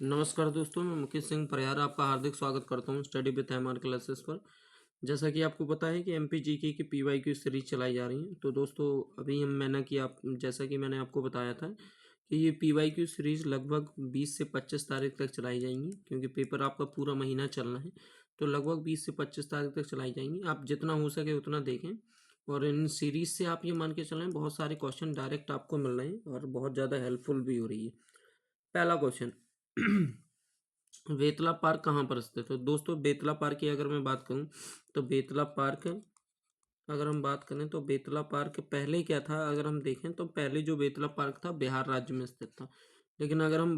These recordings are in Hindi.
नमस्कार दोस्तों, मैं मुकेश सिंह परिहार आपका हार्दिक स्वागत करता हूं स्टडी विद एमआर क्लासेस पर। जैसा कि आपको पता है कि एमपीजीके की पीवाईक्यू सीरीज चलाई जा रही है। तो दोस्तों अभी जैसा कि मैंने आपको बताया था कि ये पीवाईक्यू सीरीज लगभग 20 से 25 तारीख तक चलाई जाएंगी, क्योंकि पेपर आपका पूरा महीना चलना है। तो लगभग 20 से 25 तारीख तक चलाई जाएंगी। आप जितना हो सके उतना देखें, और इन सीरीज से आप ये मान के चलें बहुत सारे क्वेश्चन डायरेक्ट आपको मिल रहे हैं और बहुत ज़्यादा हेल्पफुल भी हो रही है। पहला क्वेश्चन बेतला पार्क कहाँ पर स्थित है? दोस्तों बेतला पार्क की अगर मैं बात करूं तो बेतला पार्क, अगर हम बात करें तो बेतला पार्क पहले क्या था, अगर हम देखें तो पहले जो बेतला पार्क था बिहार राज्य में स्थित था। लेकिन अगर हम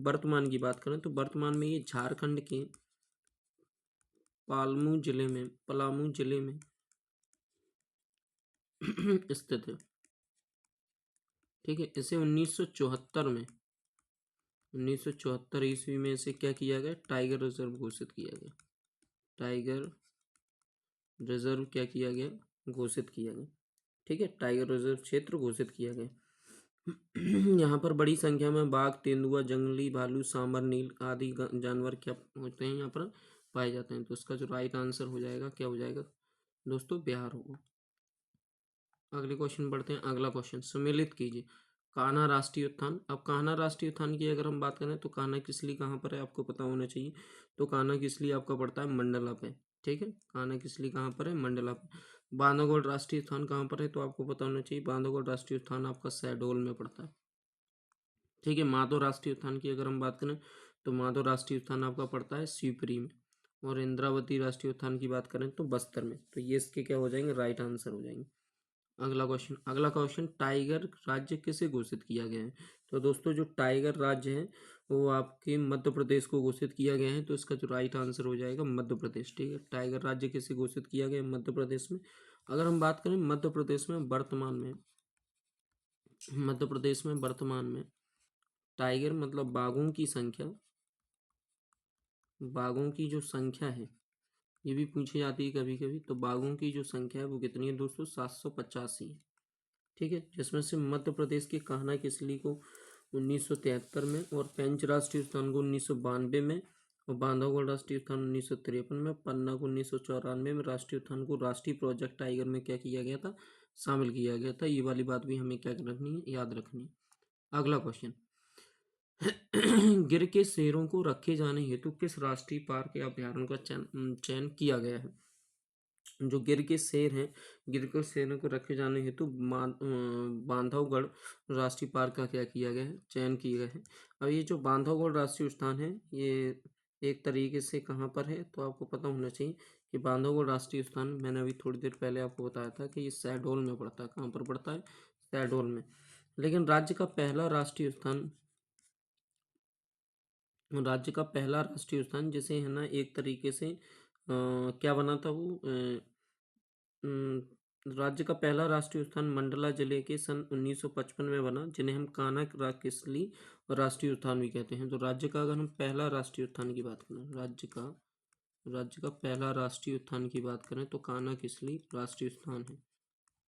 वर्तमान की बात करें तो वर्तमान में ये झारखंड के पलामू जिले में स्थित है। ठीक है, इसे 1974 ईस्वी में इसे क्या किया गया? टाइगर रिजर्व घोषित किया गया। टाइगर रिजर्व क्या किया गया? घोषित किया गया। ठीक है, टाइगर रिजर्व क्षेत्र घोषित किया गया। यहाँ पर बड़ी संख्या में बाघ, तेंदुआ, जंगली भालू, सांबर, नील आदि जानवर क्या होते हैं, यहाँ पर पाए जाते हैं। तो इसका जो राइट आंसर हो जाएगा क्या हो जाएगा दोस्तों? बिहार होगा। अगले क्वेश्चन बढ़ते हैं। अगला क्वेश्चन सम्मिलित कीजिए कान्हा राष्ट्रीय उद्यान। अब कान्हा राष्ट्रीय उद्यान की अगर हम बात करें तो कान्हा किसली कहाँ पर है आपको पता होना चाहिए। तो कान्हा किसली आपका पड़ता है मंडला पे। ठीक है, कान्हा किसली कहाँ पर है? मंडला पे। बांधवगढ़ राष्ट्रीय उद्यान कहाँ पर है? तो आपको पता होना चाहिए बांधवगढ़ राष्ट्रीय उद्यान आपका शहडोल में पड़ता है। ठीक है, माधव राष्ट्रीय उद्यान की अगर हम बात करें तो माधव राष्ट्रीय उद्यान आपका पड़ता है शिवपुरी में। और इंद्रावती राष्ट्रीय उद्यान की बात करें तो बस्तर में। तो ये इसके क्या हो जाएंगे? राइट आंसर हो जाएंगे। अगला क्वेश्चन टाइगर राज्य किसे घोषित किया गया है? तो दोस्तों जो टाइगर राज्य है वो आपके मध्य प्रदेश को घोषित किया गया है। तो इसका जो राइट आंसर हो जाएगा मध्य प्रदेश। ठीक है, टाइगर राज्य किसे घोषित किया गया है? मध्य प्रदेश में। अगर हम बात करें मध्य प्रदेश में वर्तमान में टाइगर मतलब बाघों की जो संख्या है, ये भी पूछी जाती है कभी कभी। तो बाघों की जो संख्या है वो कितनी है दोस्तों? 785 है। ठीक है, जिसमें से मध्य प्रदेश के कान्हा किसली को 1973 में, और पेंच राष्ट्रीय उद्यान को 1992 में, और बांधवगढ़ राष्ट्रीय उद्यान 1953 में, पन्ना को 1994 में राष्ट्रीय उद्यान को राष्ट्रीय प्रोजेक्ट टाइगर में क्या किया गया था? शामिल किया गया था। ये वाली बात भी हमें क्या रखनी है? याद रखनी है। अगला क्वेश्चन गिर के शेरों को रखे जाने हेतु किस राष्ट्रीय पार्क या अभ्यारण्य का चयन किया गया है? जो गिर के शेर हैं, गिर के शेरों को रखे जाने हेतु बांधवगढ़ राष्ट्रीय पार्क का क्या किया गया है? चयन किया गया है। अब ये जो बांधवगढ़ राष्ट्रीय उद्यान है ये एक तरीके से कहाँ पर है? तो आपको पता होना चाहिए कि बांधवगढ़ राष्ट्रीय उद्यान, मैंने अभी थोड़ी देर पहले आपको बताया था कि ये शहडोल में पड़ता है। कहाँ पर पड़ता है? शहडोल में। लेकिन राज्य का पहला राष्ट्रीय उद्यान जिसे है ना एक तरीके से क्या बना था वो राज्य का पहला राष्ट्रीय उद्यान मंडला जिले के सन 1955 में बना, जिन्हें हम कान्हा किसली राष्ट्रीय उद्यान भी कहते हैं। तो राज्य का अगर हम पहला राष्ट्रीय उद्यान की बात करें, राज्य का पहला राष्ट्रीय उद्यान की बात करें तो कान्हा किसली राष्ट्रीय उद्यान है।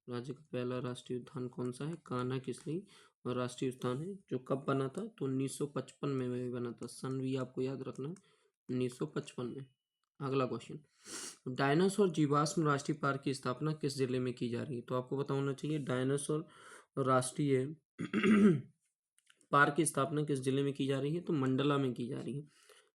राज्य का पहला राष्ट्रीय उद्यान कौन सा है? कान्हा किसली और राष्ट्रीय उद्यान है। जो कब बना था? तो 1955 में भी बना था। सन भी आपको याद रखना है, 1955 में। अगला क्वेश्चन डायनासोर जीवाश्म राष्ट्रीय पार्क की स्थापना किस जिले में की जा रही है? तो आपको पता होना चाहिए डायनासोर राष्ट्रीय पार्क की स्थापना किस जिले में की जा रही है? तो मंडला में की जा रही है।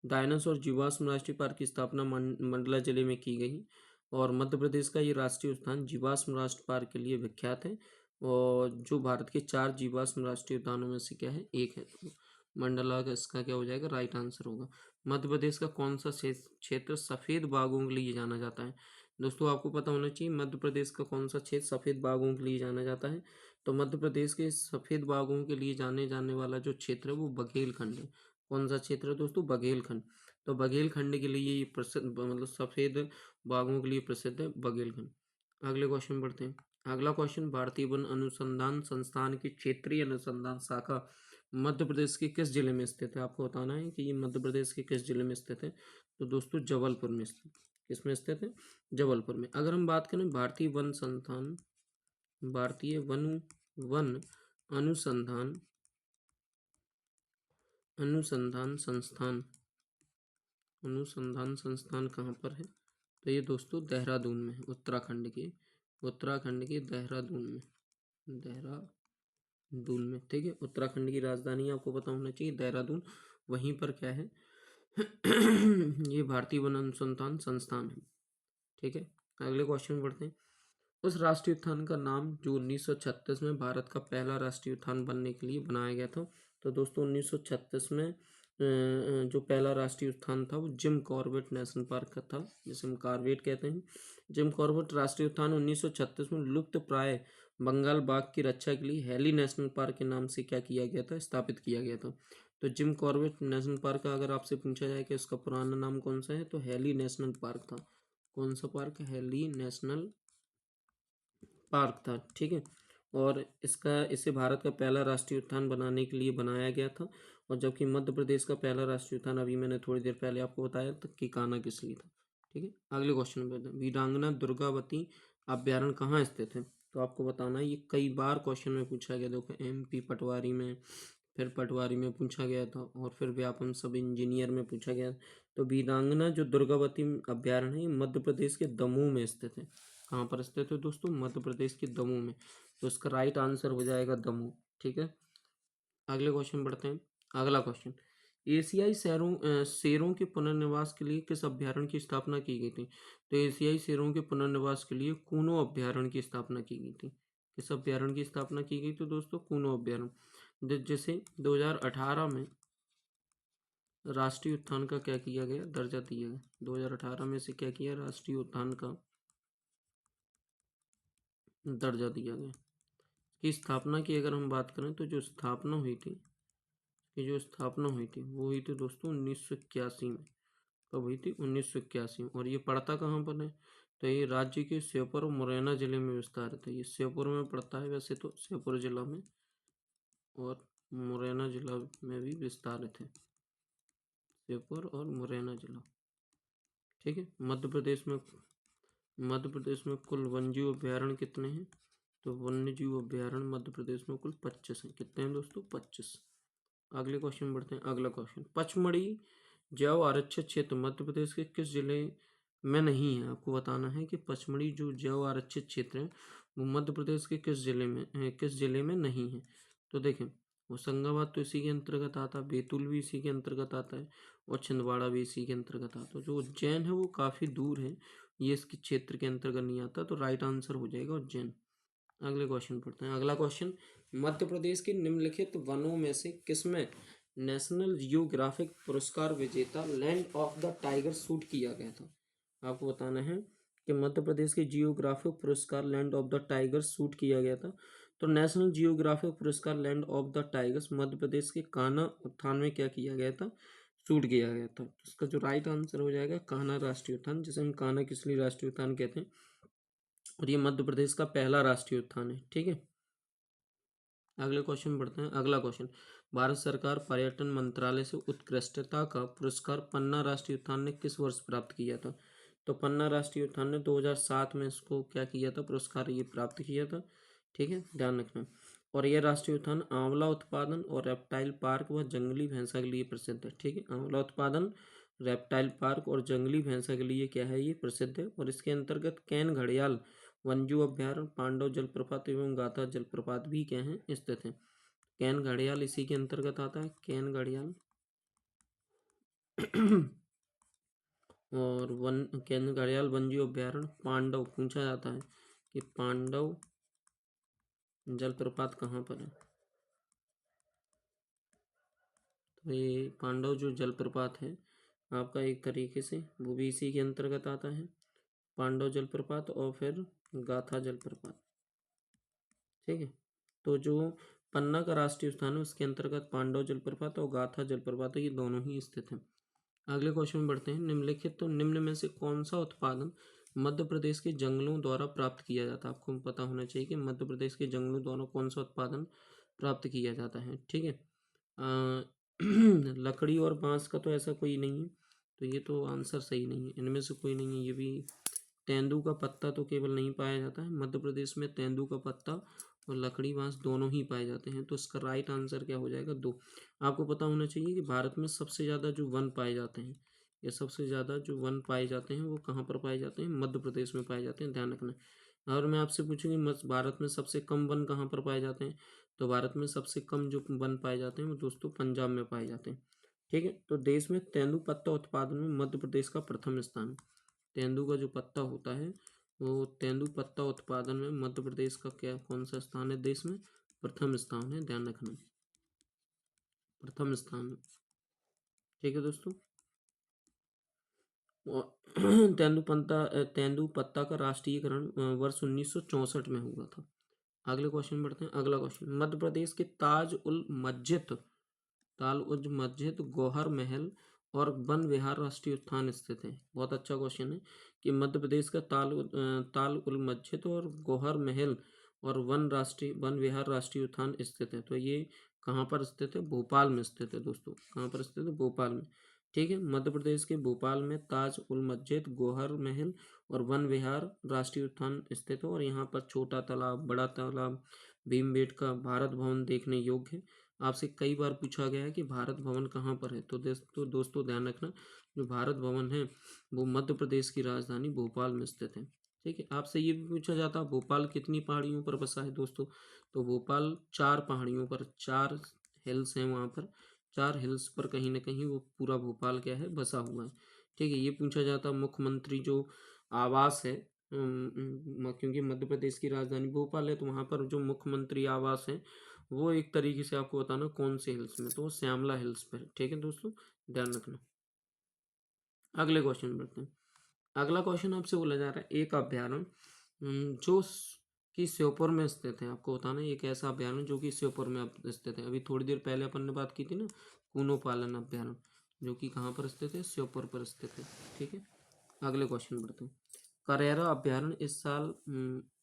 डायनासोर जीवाश्म राष्ट्रीय पार्क की स्थापना मंडला जिले में की गई। और मध्य प्रदेश का ये राष्ट्रीय उद्यान जीवाश्म राष्ट्रीय पार्क के लिए विख्यात है, और जो भारत के 4 जीवाश्म राष्ट्रीय उद्यानों में से क्या है? एक है। तो मंडला का इसका क्या हो जाएगा? राइट आंसर होगा। मध्य प्रदेश का कौन सा क्षेत्र सफेद बाघों के लिए जाना जाता है? दोस्तों आपको पता होना चाहिए मध्य प्रदेश का कौन सा क्षेत्र सफेद बाघों के लिए जाना जाता है। तो मध्य प्रदेश के सफेद बाघों के लिए जाने वाला जो क्षेत्र है वो बघेलखंड है। कौन सा क्षेत्र है दोस्तों? बघेलखंड। तो बघेलखंड के लिए ये प्रसिद्ध, मतलब सफेद बाघों के लिए प्रसिद्ध है बघेलखंड। अगले क्वेश्चन बढ़ते हैं। अगला क्वेश्चन भारतीय वन अनुसंधान संस्थान की क्षेत्रीय अनुसंधान शाखा मध्य प्रदेश के किस जिले में स्थित है? आपको बताना है कि ये मध्य प्रदेश के किस जिले में स्थित है। तो दोस्तों जबलपुर में स्थित। किसमें स्थित है? जबलपुर में। अगर हम बात करें भारतीय वन अनुसंधान अनुसंधान संस्थान, अनुसंधान संस्थान कहाँ पर है? तो ये दोस्तों देहरादून में है, उत्तराखंड के देहरादून में, देहरादून में, ठीक है। उत्तराखंड की राजधानी आपको पता होना चाहिए देहरादून, वहीं पर क्या है ये भारतीय वन अनुसंधान संस्थान है, ठीक है। अगले क्वेश्चन बढ़ते हैं। उस राष्ट्रीय उद्यान का नाम जो 1936 में भारत का पहला राष्ट्रीय उद्यान बनने के लिए बनाया गया था, तो दोस्तों 1936 में जो पहला राष्ट्रीय उद्यान था वो जिम कॉर्बेट नेशनल पार्क का था, जिसे हम कॉर्बेट कहते हैं। जिम कॉर्बेट राष्ट्रीय उद्यान 1936 में लुप्त प्राय बंगाल बाघ की रक्षा के लिए हेली नेशनल पार्क के नाम से क्या किया गया था, स्थापित किया गया था। तो जिम कॉर्बेट नेशनल पार्क का अगर आपसे पूछा जाए कि उसका पुराना नाम कौन सा है, तो हेली नेशनल पार्क था। कौन सा पार्क? हेली नेशनल पार्क था, ठीक है। और इसे भारत का पहला राष्ट्रीय उद्यान बनाने के लिए बनाया गया था। और जबकि मध्य प्रदेश का पहला राष्ट्रीय उद्यान अभी मैंने थोड़ी देर पहले आपको बताया था कि कान्हा किसली था, ठीक है। अगले क्वेश्चन में वीरांगना दुर्गावती अभ्यारण्य कहाँ स्थित है? तो आपको बताना है, ये कई बार क्वेश्चन में पूछा गया। देखो MP पटवारी में, फिर पटवारी में पूछा गया था, और फिर व्यापम सब इंजीनियर में पूछा गया। तो वीरांगना जो दुर्गावती अभ्यारण्य है मध्य प्रदेश के दमोह में स्थित है। कहाँ पर स्थित है दोस्तों? मध्य प्रदेश के दमोह में। तो इसका राइट आंसर हो जाएगा दमोह, ठीक है। अगले क्वेश्चन बढ़ते हैं। अगला क्वेश्चन, एशियाई शेरों के पुनर्निवास के लिए किस अभ्यारण्य की स्थापना की गई थी? तो एशियाई शेरों के पुनर्निवास के लिए कूनो अभ्यारण्य की स्थापना की गई थी। किस अभ्यारण्य की स्थापना की गई? तो दोस्तों कूनो अभ्यारण्य, जैसे 2018 में राष्ट्रीय उद्यान का क्या किया गया? दर्जा दिया गया। 2018 में से क्या किया? राष्ट्रीय उद्यान का दर्जा दिया गया। की स्थापना की अगर हम बात करें तो जो स्थापना हुई थी, वो हुई थी दोस्तों 1981 में। कब हुई थी? 1981 में। और ये पड़ता कहाँ पर है? तो ये राज्य के श्योपुर और मुरैना जिले में विस्तारित है। ये श्योपुर में पड़ता है वैसे तो, श्योपुर जिला में, और मुरैना जिला में भी विस्तारित है, श्योपुर और मुरैना जिला, ठीक है। मध्य प्रदेश में कुल वन्यजीव अभ्यारण्य कितने हैं? तो वन्यजीव अभ्यारण्य मध्य प्रदेश में कुल 25 हैं। कितने हैं दोस्तों? 25। अगले क्वेश्चन बढ़ते हैं। अगला क्वेश्चन, पचमढ़ी जैव आरक्षित क्षेत्र मध्य प्रदेश के किस जिले में नहीं है? आपको बताना है कि पचमढ़ी जो जैव आरक्षित क्षेत्र है वो मध्य प्रदेश के किस जिले में नहीं है। तो देखें, होशंगाबाद तो इसी के अंतर्गत आता है, बैतूल भी इसी के अंतर्गत आता है, और छिंदवाड़ा भी इसी के अंतर्गत आता है। जो उज्जैन है वो काफ़ी दूर है, ये इसके क्षेत्र के अंतर्गत नहीं आता। तो राइट आंसर हो जाएगा उज्जैन। अगले क्वेश्चन पढ़ते हैं। अगला क्वेश्चन, मध्य प्रदेश के निम्नलिखित वनों में से किसमें नेशनल जियोग्राफिक पुरस्कार विजेता land of the tiger shoot किया गया था? आपको बताना है कि मध्य प्रदेश के जियोग्राफिक पुरस्कार land of the tiger shoot किया गया था। तो नेशनल जियोग्राफिक पुरस्कार land of the tigers Madhya Pradesh के कान्हा उद्यान में क्या किया गया था? शूट किया गया था। तो इसका जो राइट आंसर हो जाएगा कान्हा राष्ट्रीय उद्यान, जिसे हम कान्हा किसली राष्ट्रीय उद्यान कहते हैं, और ये मध्य प्रदेश का पहला राष्ट्रीय उद्यान है, ठीक है। अगले क्वेश्चन बढ़ते हैं। अगला क्वेश्चन, भारत सरकार पर्यटन मंत्रालय से उत्कृष्टता का पुरस्कार पन्ना राष्ट्रीय उद्यान ने किस वर्ष प्राप्त किया था? तो पन्ना राष्ट्रीय उद्यान ने 2007 में इसको क्या किया था? पुरस्कार ये प्राप्त किया था, ठीक है, ध्यान रखना। और यह राष्ट्रीय उद्यान आंवला उत्पादन और रेप्टाइल पार्क व जंगली भैंसा के लिए प्रसिद्ध है, ठीक है। आंवला उत्पादन, रेप्टाइल पार्क और जंगली भैंसा के लिए क्या है? ये प्रसिद्ध है। और इसके अंतर्गत कैन घड़ियाल वन्यजीव अभ्यारण्य, पांडव जलप्रपात एवं गाथा जलप्रपात भी क्या हैं? स्थित हैं। कैन घड़ियाल इसी के अंतर्गत आता है, कैन घड़ियाल और कैन घड़ियाल वन्यजीव अभ्यारण्य। पांडव पूछा जाता है कि पांडव जलप्रपात कहाँ पर है? तो ये पांडव जो जलप्रपात है आपका एक तरीके से वो भी इसी के अंतर्गत आता है, पांडव जलप्रपात और फिर गाथा जलप्रपात, ठीक है। तो जो पन्ना का राष्ट्रीय उद्यान है उसके अंतर्गत पांडव जलप्रपात और गाथा जलप्रपात ये दोनों ही स्थित हैं। अगले क्वेश्चन में बढ़ते हैं। निम्नलिखित तो निम्न में से कौन सा उत्पादन मध्य प्रदेश के जंगलों द्वारा प्राप्त किया जाता है? आपको पता होना चाहिए कि मध्य प्रदेश के जंगलों द्वारा कौन सा उत्पादन प्राप्त किया जाता है, ठीक है। लकड़ी और बांस का तो ऐसा कोई नहीं है, तो ये तो आंसर सही नहीं है, इनमें से कोई नहीं है। ये भी तेंदू का पत्ता तो केवल नहीं पाया जाता है मध्य प्रदेश में, तेंदू का पत्ता और लकड़ी बाँस दोनों ही पाए जाते हैं। तो इसका राइट आंसर क्या हो जाएगा? 2। आपको पता होना चाहिए कि भारत में सबसे ज़्यादा जो वन पाए जाते हैं, या सबसे ज़्यादा जो वन पाए जाते हैं वो कहाँ पर पाए जाते हैं? मध्य प्रदेश में पाए जाते हैं, ध्यान रखना। और मैं आपसे पूछूँ कि भारत में सबसे कम वन कहाँ पर पाए जाते हैं? तो भारत में सबसे कम जो वन पाए जाते हैं वो दोस्तों पंजाब में पाए जाते हैं। ठीक है, तो देश में तेंदुपत्ता उत्पादन में मध्य प्रदेश का प्रथम स्थान है। तेंदू का जो पत्ता होता है, वो तेंदुपत्ता उत्पादन में मध्य प्रदेश का क्या कौन सा स्थान है देश में? प्रथम स्थान है, ध्यान रखना, प्रथम स्थान है। ठीक है दोस्तों। तेंदुपत्ता का राष्ट्रीयकरण वर्ष 1964 में हुआ था। अगले क्वेश्चन बढ़ते हैं। अगला क्वेश्चन, मध्य प्रदेश के ताल उल मस्जिद, गौहर महल और वन विहार राष्ट्रीय उद्यान स्थित है। बहुत अच्छा क्वेश्चन है कि मध्य प्रदेश का ताल उल मस्जिद और गौहर महल और वन विहार राष्ट्रीय उद्यान स्थित है। तो ये कहाँ पर स्थित है? भोपाल में स्थित है दोस्तों। कहाँ पर स्थित है? भोपाल में। ठीक है, मध्य प्रदेश के भोपाल में ताज उल मस्जिद, गौहर महल और वन विहार राष्ट्रीय उद्यान स्थित है। और यहाँ पर छोटा तालाब, बड़ा तालाब, भीमबेटका, भारत भवन देखने योग्य है। आपसे कई बार पूछा गया है कि भारत भवन कहाँ पर है, तो दोस्तों ध्यान रखना, जो भारत भवन है वो मध्य प्रदेश की राजधानी भोपाल में स्थित है। ठीक है, आपसे ये भी पूछा जाता है भोपाल कितनी पहाड़ियों पर बसा है दोस्तों? तो भोपाल 4 पहाड़ियों पर, 4 हिल्स हैं वहाँ पर, 4 हिल्स पर कहीं ना कहीं वो पूरा भोपाल क्या है? बसा हुआ है। ठीक है, ये पूछा जाता है मुख्यमंत्री जो आवास है, क्योंकि मध्य प्रदेश की राजधानी भोपाल है, तो वहाँ पर जो मुख्यमंत्री आवास है वो एक तरीके से आपको बताना कौन से हिल्स में, तो वो श्यामला हिल्स पर है। ठीक है दोस्तों, ध्यान रखना। अगले क्वेश्चन बढ़ते हैं। अगला क्वेश्चन आपसे बोला जा रहा है एक अभ्यारण्य जो कि श्योपुर में स्थित है। आपको बताना है एक ऐसा अभ्यारण्य जो कि श्योपुर में स्थित है। अभी थोड़ी देर पहले अपन ने बात की थी ना, कूनो पालन अभ्यारण्य, जो कि कहाँ पर स्थित है? श्योपुर पर स्थित है। ठीक है, अगले क्वेश्चन बढ़ते हैं। करेरा अभ्यारण्य इस साल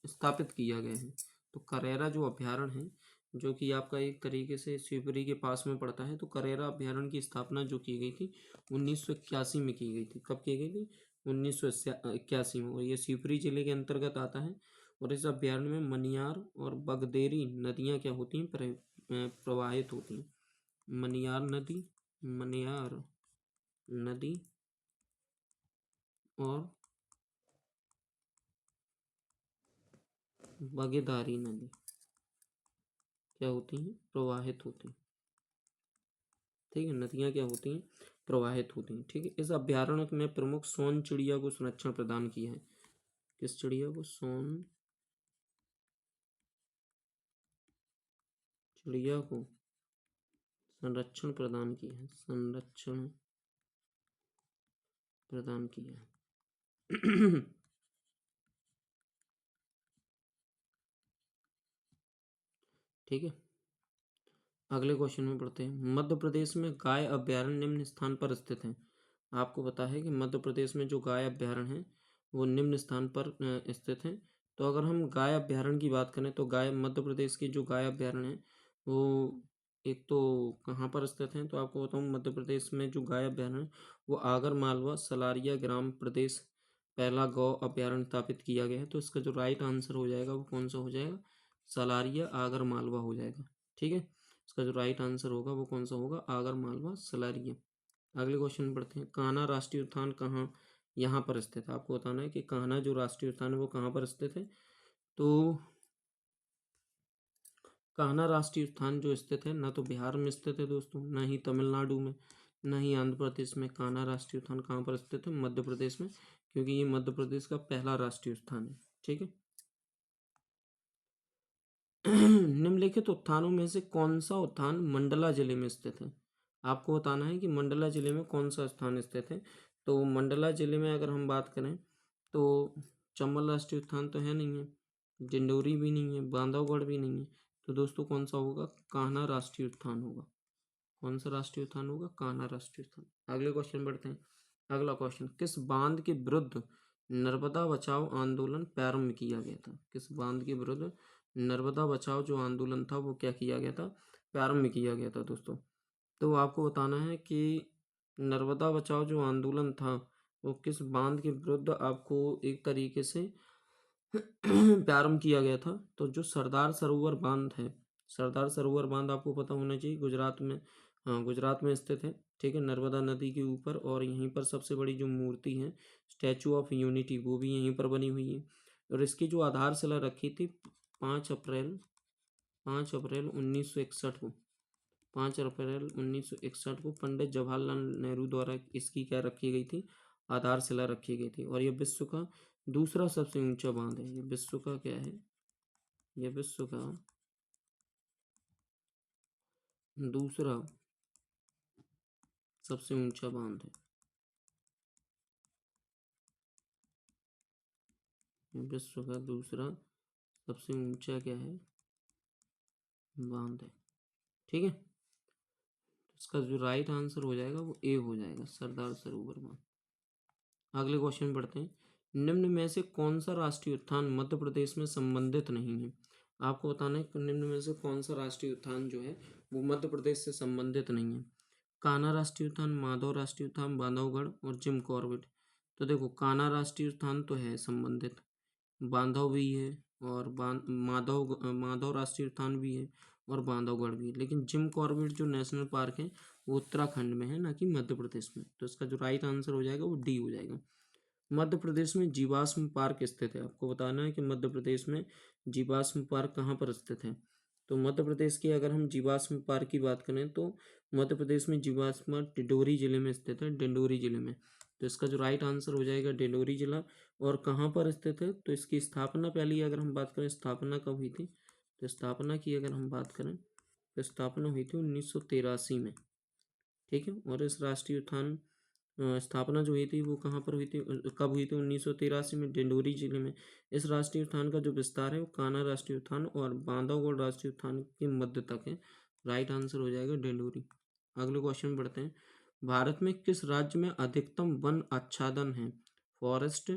स्थापित किया गया है। तो करेरा जो अभ्यारण्य है, जो कि आपका एक तरीके से शिवपुरी के पास में पड़ता है, तो करेरा अभ्यारण्य की स्थापना जो की गई थी 1981 में की गई थी। कब की गई थी? 1981 में। और ये शिवपुरी जिले के अंतर्गत आता है। और इस अभ्यारण्य में मनियार और बगदेरी नदियाँ क्या होती हैं? प्रवाहित होती हैं। मनियार नदी और बगेदारी नदी क्या होती हैं? प्रवाहित होती हैं। ठीक है, नदियाँ क्या होती हैं? प्रवाहित होती हैं। ठीक है, इस अभ्यारण्य में प्रमुख सोन चिड़िया को संरक्षण प्रदान किया है। किस चिड़िया को? सोन चिड़िया को संरक्षण प्रदान किया है। संरक्षण प्रदान किया है। ठीक है, अगले क्वेश्चन में पढ़ते हैं। मध्य प्रदेश में गाय अभ्यारण्य निम्न स्थान पर स्थित है। आपको पता है कि मध्य प्रदेश में जो गाय अभ्यारण्य है वो निम्न स्थान पर स्थित है। तो अगर हम गाय अभ्यारण्य की बात करें तो मध्य प्रदेश की जो गाय अभ्यारण्य है वो एक तो कहाँ पर स्थित है, तो आपको बताऊँ मध्य प्रदेश में जो गाय अभ्यारण्य है वो आगर मालवा सलारिया ग्राम प्रदेश पहला गौ अभ्यारण्य स्थापित किया गया है। तो इसका जो राइट आंसर हो जाएगा वो कौन सा हो जाएगा? सलारिया आगर मालवा हो जाएगा। ठीक है, इसका जो राइट आंसर होगा वो कौन सा होगा? आगर मालवा सलारिया। अगले क्वेश्चन पढ़ते हैं। कान्हा राष्ट्रीय उद्यान कहाँ यहाँ पर स्थित है? आपको बताना है कि कान्हा जो राष्ट्रीय उद्यान है वो कहाँ पर स्थित है। तो कान्हा राष्ट्रीय उद्यान जो स्थित है ना तो बिहार में स्थित है दोस्तों, ना ही तमिलनाडु में, ना ही आंध्र प्रदेश में। कान्हा राष्ट्रीय उद्यान कहाँ पर स्थित है? मध्य प्रदेश में, क्योंकि ये मध्य प्रदेश का पहला राष्ट्रीय उद्यान है। ठीक है। निम्नलिखित उद्यानों में से कौन सा उद्यान मंडला जिले में स्थित है? आपको बताना है कि मंडला जिले में कौन सा स्थान स्थित है। तो मंडला जिले में अगर हम बात करें तो चंबल राष्ट्रीय उद्यान तो है नहीं है, डिंडोरी भी नहीं है, बांधवगढ़ भी नहीं है। तो दोस्तों कौन सा होगा? कान्हा राष्ट्रीय उद्यान होगा। कौन सा राष्ट्रीय उद्यान होगा? कान्हा राष्ट्रीय उद्यान। अगले क्वेश्चन बढ़ते हैं। अगला क्वेश्चन, किस बांध के विरुद्ध नर्मदा बचाओ आंदोलन प्रारंभ किया गया था? किस बांध के विरुद्ध नर्मदा बचाओ जो आंदोलन था वो क्या किया गया था? प्रारंभ किया गया था दोस्तों। तो आपको बताना है कि नर्मदा बचाओ जो आंदोलन था वो किस बांध के विरुद्ध आपको एक तरीके से प्रारंभ किया गया था। तो जो सरदार सरोवर बांध है, सरदार सरोवर बांध आपको पता होना चाहिए, गुजरात में, हाँ गुजरात में स्थित है, ठीक है, नर्मदा नदी के ऊपर। और यहीं पर सबसे बड़ी जो मूर्ति है स्टैचू ऑफ यूनिटी, वो भी यहीं पर बनी हुई है। और इसकी जो आधारशिला रखी थी 5 अप्रैल 5 अप्रैल 1961 को, 5 अप्रैल 1961 को पंडित जवाहरलाल नेहरू द्वारा इसकी क्या रखी गई थी, आधारशिला रखी गई थी। और ये विश्व का दूसरा सबसे ऊंचा बांध है। ये विश्व का क्या है, ये विश्व का दूसरा सबसे ऊंचा बांध है। विश्व का दूसरा सबसे ऊंचा क्या है, बांध है, ठीक है। इसका जो राइट आंसर हो जाएगा वो ए हो जाएगा, सरदार सरोवर बांध। अगले क्वेश्चन पढ़ते हैं। निम्न में से कौन सा राष्ट्रीय उद्यान मध्य प्रदेश में संबंधित नहीं है। आपको बताना है कि निम्न में से कौन सा राष्ट्रीय उद्यान जो है वो मध्य प्रदेश से संबंधित नहीं है। कान्हा राष्ट्रीय उद्यान, माधव राष्ट्रीय उद्यान, बांधवगढ़ और जिम कॉर्बेट। तो देखो कान्हा राष्ट्रीय उद्यान तो है संबंधित, बांधव भी है, और माधव राष्ट्रीय उद्यान भी है, और बांधवगढ़ भी है। लेकिन जिम कॉर्बेट जो नेशनल पार्क है वो उत्तराखंड में है, ना कि मध्य प्रदेश में। तो इसका जो राइट आंसर हो जाएगा वो डी हो जाएगा। मध्य प्रदेश में जीवाश्म पार्क स्थित है। आपको बताना है कि मध्य प्रदेश में जीवाश्म पार्क कहाँ पर स्थित है। तो मध्य प्रदेश की अगर हम जीवाश्म पार्क की बात करें तो मध्य प्रदेश में जीवाश्म पार्क डिंडोरी जिले में स्थित है, डिंडोरी जिले में। तो इसका जो राइट आंसर हो जाएगा डिंडोरी जिला। और कहाँ पर स्थित है, तो इसकी स्थापना पहले अगर हम बात करें स्थापना कब हुई थी, तो स्थापना की अगर हम बात करें तो स्थापना हुई थी 1983 में, ठीक है। और इस राष्ट्रीय उद्यान स्थापना जो हुई थी वो कहाँ पर हुई थी, कब हुई थी, 1983 में, डिंडोरी जिले में। इस राष्ट्रीय उद्यान का जो विस्तार है वो कान्हा राष्ट्रीय उद्यान और बांधवगढ़ राष्ट्रीय उद्यान के मध्य तक है। राइट आंसर हो जाएगा डिंडोरी। अगले क्वेश्चन में बढ़ते हैं। भारत में किस राज्य में अधिकतम वन आच्छादन है, फॉरेस्ट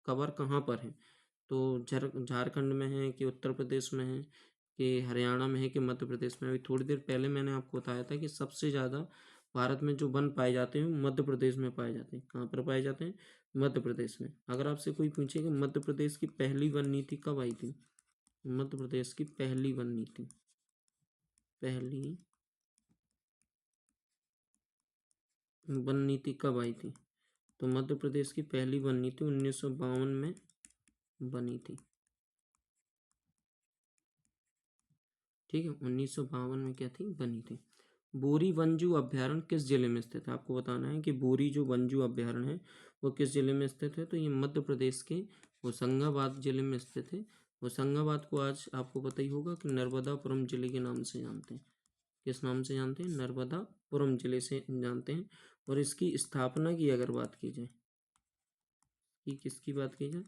कवर कहाँ पर है। तो झारखंड में है कि उत्तर प्रदेश में है कि हरियाणा में है कि मध्य प्रदेश में। अभी थोड़ी देर पहले मैंने आपको बताया था कि सबसे ज़्यादा भारत में जो वन पाए जाते हैं मध्य प्रदेश में पाए जाते हैं। कहाँ पर पाए जाते हैं, मध्य प्रदेश में। अगर आपसे कोई पूछे कि मध्य प्रदेश की पहली वन नीति कब आई थी, मध्य प्रदेश की पहली वन नीति, पहली वन नीति कब आई थी, तो मध्य प्रदेश की पहली वन नीति 1952 में बनी थी, ठीक है। 1952 में क्या थी, बनी थी। बोरी वन्यजीव अभ्यारण्य किस जिले में स्थित है। आपको बताना है कि बोरी जो वन्यजीव अभ्यारण्य है वो किस जिले में स्थित है। तो ये मध्य प्रदेश के होशंगाबाद जिले में स्थित है। होशंगाबाद को आज आपको पता ही होगा कि नर्मदापुरम जिले के नाम से जानते हैं। किस नाम से जानते हैं, नर्मदापुरम जिले से जानते हैं। और इसकी स्थापना की अगर बात की जाए, कि किसकी बात की जाए,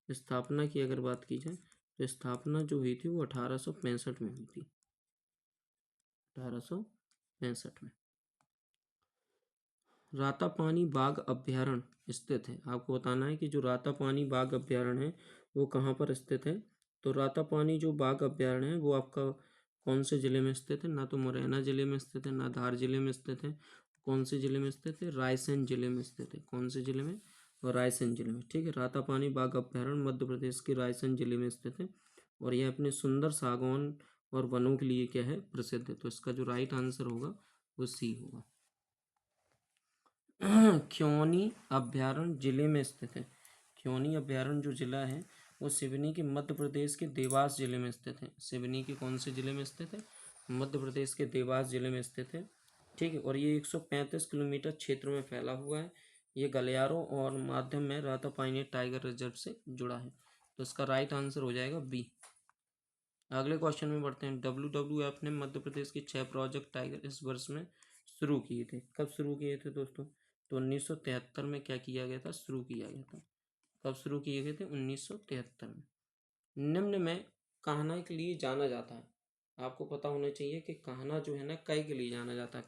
स्थापना की अगर बात की जाए तो स्थापना जो हुई थी वो 1865 में हुई थी, 1865 में। रातापानी बाघ अभ्यारण्य स्थित है। आपको बताना है कि जो रातापानी बाघ अभ्यारण्य है वो कहाँ पर स्थित है। तो रातापानी जो बाघ अभ्यारण्य है वो आपका कौन से जिले में स्थित है, ना तो मुरैना जिले में स्थित है, ना धार जिले में स्थित है। कौन से जिले में स्थित है, रायसेन जिले में स्थित है। कौन से जिले में, और रायसेन जिले में, ठीक है। रातापानी बाघ अभ्यारण्य मध्य प्रदेश के रायसेन जिले में स्थित है। और यह अपने सुंदर सागौन और वनों के लिए क्या है, प्रसिद्ध है। तो इसका जो राइट आंसर होगा वो सी होगा। क्योंनी अभ्यारण्य जिले में स्थित है। क्योंनी अभ्यारण्य जो जिला है वो सिवनी के मध्य प्रदेश के देवास जिले में स्थित है। सिवनी के कौन से जिले में स्थित है, मध्य प्रदेश के देवास जिले में स्थित है, ठीक है। और ये 135 किलोमीटर क्षेत्र में फैला हुआ है। ये गलियारों और माध्यम में रातापानी टाइगर रिजर्व से जुड़ा है। तो इसका राइट आंसर हो जाएगा बी। अगले क्वेश्चन में बढ़ते हैं। WWF ने मध्य प्रदेश के 6 प्रोजेक्ट टाइगर इस वर्ष में शुरू किए थे। कब शुरू किए थे दोस्तों, तो 1973 में क्या किया गया था, शुरू किया गया था। कब शुरू किए गए थे, 1973 में। निम्न में कान्हा के लिए जाना जाता है। आपको पता होना चाहिए कि कान्हा जो है ना कै के लिए जाना जाता है।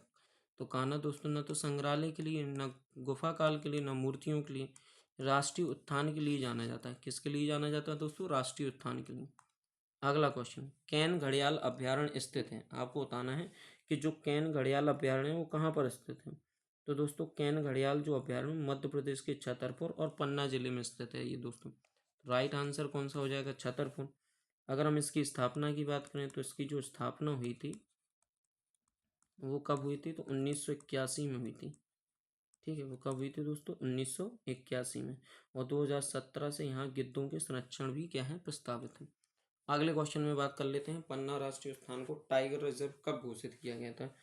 तो कान्हा दोस्तों न तो संग्रहालय के लिए, न गुफा काल के लिए, न मूर्तियों के लिए, राष्ट्रीय उत्थान के लिए जाना जाता है। किसके लिए जाना जाता है दोस्तों, राष्ट्रीय उत्थान के लिए। अगला क्वेश्चन, कैन घड़ियाल अभ्यारण्य स्थित है। आपको बताना है कि जो कैन घड़ियाल अभ्यारण्य है वो कहाँ पर स्थित है। तो दोस्तों कैन घड़ियाल जो अभ्यारण्य मध्य प्रदेश के छतरपुर और पन्ना जिले में स्थित है ये दोस्तों। राइट आंसर कौन सा हो जाएगा? छतरपुर। अगर हम इसकी स्थापना की बात करें तो इसकी जो स्थापना हुई थी वो कब हुई थी? तो 1981 में हुई थी। ठीक है, वो कब हुई थी दोस्तों? 1981 में। और 2017 से यहाँ गिद्धों के संरक्षण भी क्या है? प्रस्तावित है। अगले क्वेश्चन में बात कर लेते हैं, पन्ना राष्ट्रीय उद्यान को टाइगर रिजर्व कब घोषित किया गया था?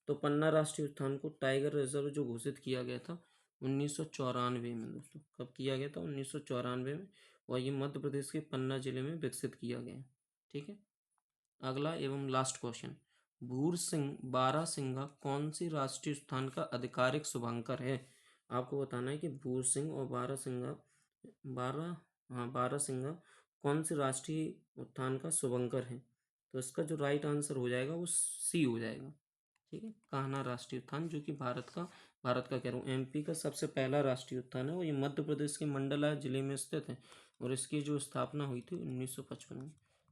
तो पन्ना राष्ट्रीय उद्यान को टाइगर रिजर्व जो घोषित किया गया था 1994 में दोस्तों। कब किया गया था? 1994 में। और ये मध्य प्रदेश के पन्ना जिले में विकसित किया गया है। ठीक है, अगला एवं लास्ट क्वेश्चन, भूर सिंह बारासिंगा कौन सी राष्ट्रीय उद्यान का आधिकारिक शुभांकर है? आपको बताना है कि भूर सिंह और बारासिंगा कौन से राष्ट्रीय उद्यान का शुभंकर है? तो इसका जो राइट आंसर हो जाएगा वो सी हो जाएगा। ठीक है, कान्हा राष्ट्रीय उद्यान, जो कि भारत का कह रहा हूँ, एमपी का सबसे पहला राष्ट्रीय उद्यान है। और ये मध्य प्रदेश के मंडला जिले में स्थित है और इसकी जो स्थापना हुई थी 1955 में।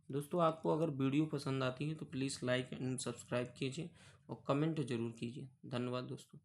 दोस्तों, आपको अगर वीडियो पसंद आती है तो प्लीज़ लाइक एंड सब्सक्राइब कीजिए और कमेंट जरूर कीजिए। धन्यवाद दोस्तों।